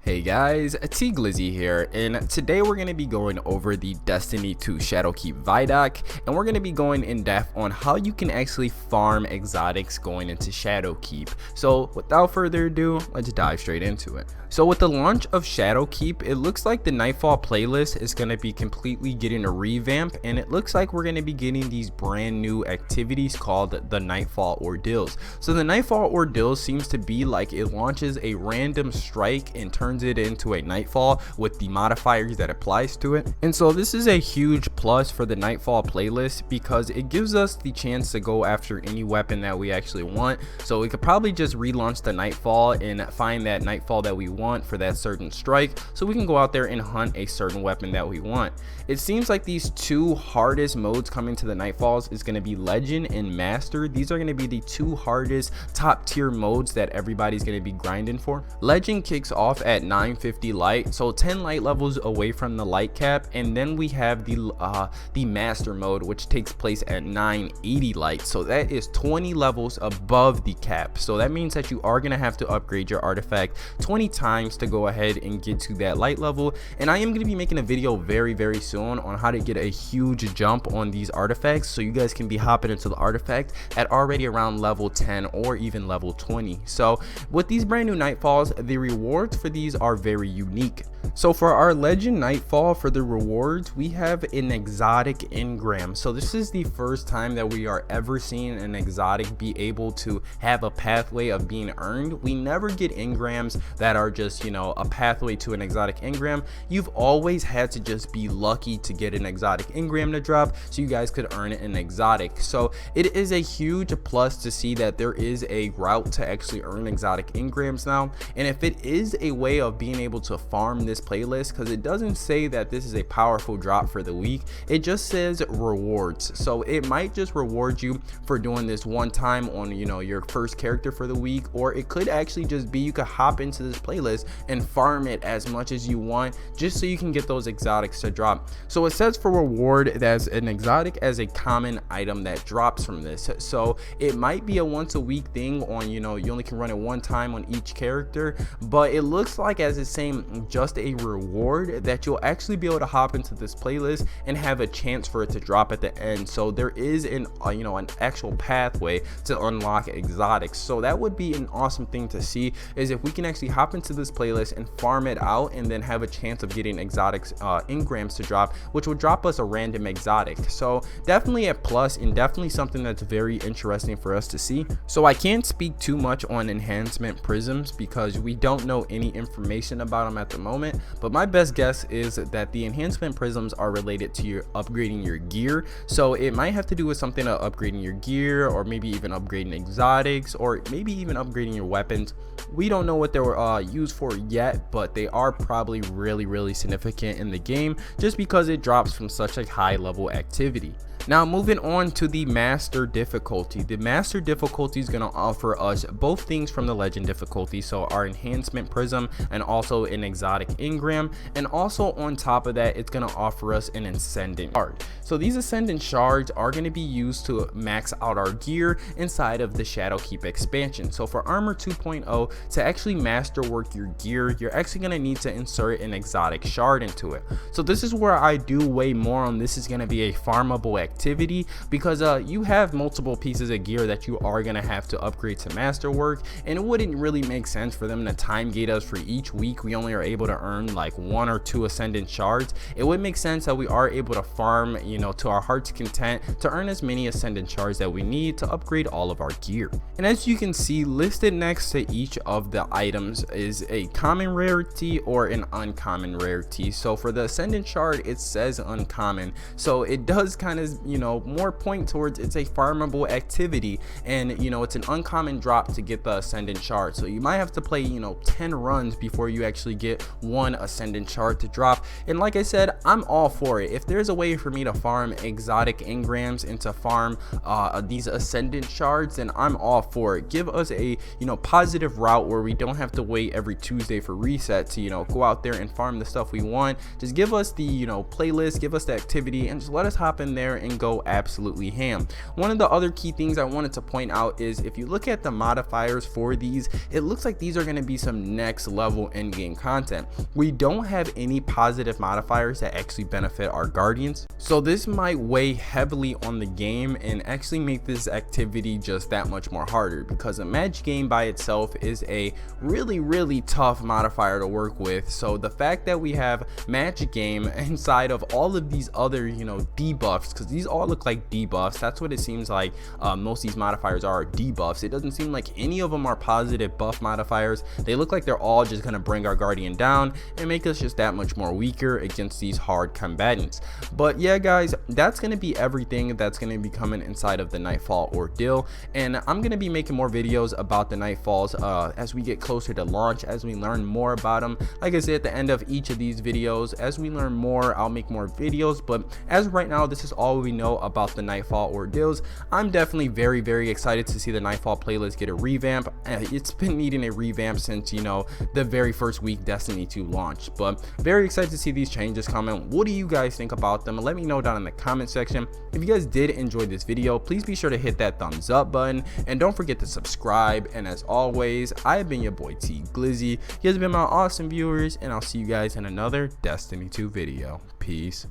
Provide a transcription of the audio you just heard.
Hey guys, T Glizzy here, and today we're going to be going over the Destiny 2 Shadowkeep Vidoc, and we're going to be going in depth on how you can actually farm exotics going into Shadowkeep. So without further ado, let's dive straight into it. So with the launch of Shadowkeep, it looks like the Nightfall playlist is going to be completely getting a revamp, and it looks like we're going to be getting these brand new activities called the Nightfall Ordeals. So the Nightfall Ordeal seems to be like it launches a random strike and turns it into a Nightfall with the modifiers that applies to it. And so this is a huge plus for the Nightfall playlist because it gives us the chance to go after any weapon that we actually want. So we could probably just relaunch the Nightfall and find that Nightfall that we want for that certain strike, so we can go out there and hunt a certain weapon that we want. It seems like these two hardest modes coming to the Nightfalls is going to be Legend and Master. These are going to be the two hardest top tier modes that everybody's going to be grinding for. Legend kicks off at 950 light, so 10 light levels away from the light cap, and then we have the Master mode, which takes place at 980 light, so that is 20 levels above the cap. So that means that you are going to have to upgrade your artifact 20 times to go ahead and get to that light level. And I am going to be making a video very soon on how to get a huge jump on these artifacts, so you guys can be hopping into the artifact at already around level 10 or even level 20. So with these brand new Nightfalls, the rewards for these are very unique. So for our Legend Nightfall, for the rewards, we have an exotic Engram. So this is the first time that we are ever seeing an exotic be able to have a pathway of being earned. We never get Engrams that are just, you know, a pathway to an exotic Engram. You've always had to just be lucky to get an exotic Engram to drop so you guys could earn an exotic. So it is a huge plus to see that there is a route to actually earn exotic Engrams now. And if it is a way of being able to farm this playlist, because it doesn't say that this is a powerful drop for the week, it just says rewards. So it might just reward you for doing this one time on, you know, your first character for the week, or it could actually just be you could hop into this playlist and farm it as much as you want just so you can get those exotics to drop. So it says for reward that's an exotic as a common item that drops from this. So it might be a once a week thing on, you know, you only can run it one time on each character, but it looks like as it's saying just a reward that you'll actually be able to hop into this playlist and have a chance for it to drop at the end. So there is an you know, an actual pathway to unlock exotics. So that would be an awesome thing to see, is if we can actually hop into this playlist and farm it out and then have a chance of getting exotics Engrams to drop, which would drop us a random exotic. So definitely a plus and definitely something that's very interesting for us to see. So I can't speak too much on Enhancement Prisms because we don't know any information about them at the moment, but my best guess is that the Enhancement Prisms are related to your upgrading your gear. So it might have to do with something of upgrading your gear, or maybe even upgrading exotics, or maybe even upgrading your weapons. We don't know what they were used for yet, but they are probably really significant in the game just because it drops from such a high level activity. Now moving on to the Master difficulty. The Master difficulty is going to offer us both things from the Legend difficulty, so our Enhancement Prism and also an exotic Engram, and also on top of that it's going to offer us an Ascendant Shard. So these Ascendant Shards are going to be used to max out our gear inside of the Shadowkeep expansion. So for Armor 2.0, to actually masterwork your gear, you're actually going to need to insert an exotic shard into it. So this is where I do way more on this is going to be a farmable activity, because you have multiple pieces of gear that you are going to have to upgrade to masterwork, and it wouldn't really make sense for them to time gate us for each week. We only are able to earn like 1 or 2 Ascendant Shards. It would make sense that we are able to farm, you know, to our heart's content to earn as many Ascendant Shards that we need to upgrade all of our gear. And as you can see, listed next to each of the items is a common rarity or an uncommon rarity. So for the Ascendant Shard, it says uncommon, so it does kind of, you know, more point towards it's a farmable activity, and you know, it's an uncommon drop to get the Ascendant Shard. So you might have to play, you know, 10 runs before you actually get one Ascendant Shard to drop. And like I said, I'm all for it. If there's a way for me to farm exotic Engrams and to farm these Ascendant Shards, then I'm all for it. Give us a, you know, positive route where we don't have to wait every Tuesday for reset to, you know, go out there and farm the stuff we want. Just give us the, you know, playlist, give us the activity, and just let us hop in there and can go absolutely ham. One of the other key things I wanted to point out is if you look at the modifiers for these, it looks like these are going to be some next level in-game content. We don't have any positive modifiers that actually benefit our guardians, so this might weigh heavily on the game and actually make this activity just that much more harder, because a match game by itself is a really tough modifier to work with. So the fact that we have match game inside of all of these other, you know, debuffs, because these all look like debuffs, that's what it seems like. Most of these modifiers are debuffs. It doesn't seem like any of them are positive buff modifiers. They look like they're all just going to bring our guardian down and make us just that much more weaker against these hard combatants. But yeah guys, that's going to be everything that's going to be coming inside of the Nightfall Ordeal, and I'm going to be making more videos about the Nightfalls as we get closer to launch, as we learn more about them. Like I said at the end of each of these videos, as we learn more, I'll make more videos, but as of right now, this is all we know about the Nightfall Ordeals. I'm definitely very excited to see the Nightfall playlist get a revamp. It's been needing a revamp since, you know, the very first week Destiny 2 launched, but very excited to see these changes coming. What do you guys think about them? Let me know down in the comment section. If you guys did enjoy this video, please be sure to hit that thumbs up button and don't forget to subscribe. And as always, I've been your boy T Glizzy. You guys have been my awesome viewers, and I'll see you guys in another Destiny 2 video. Peace.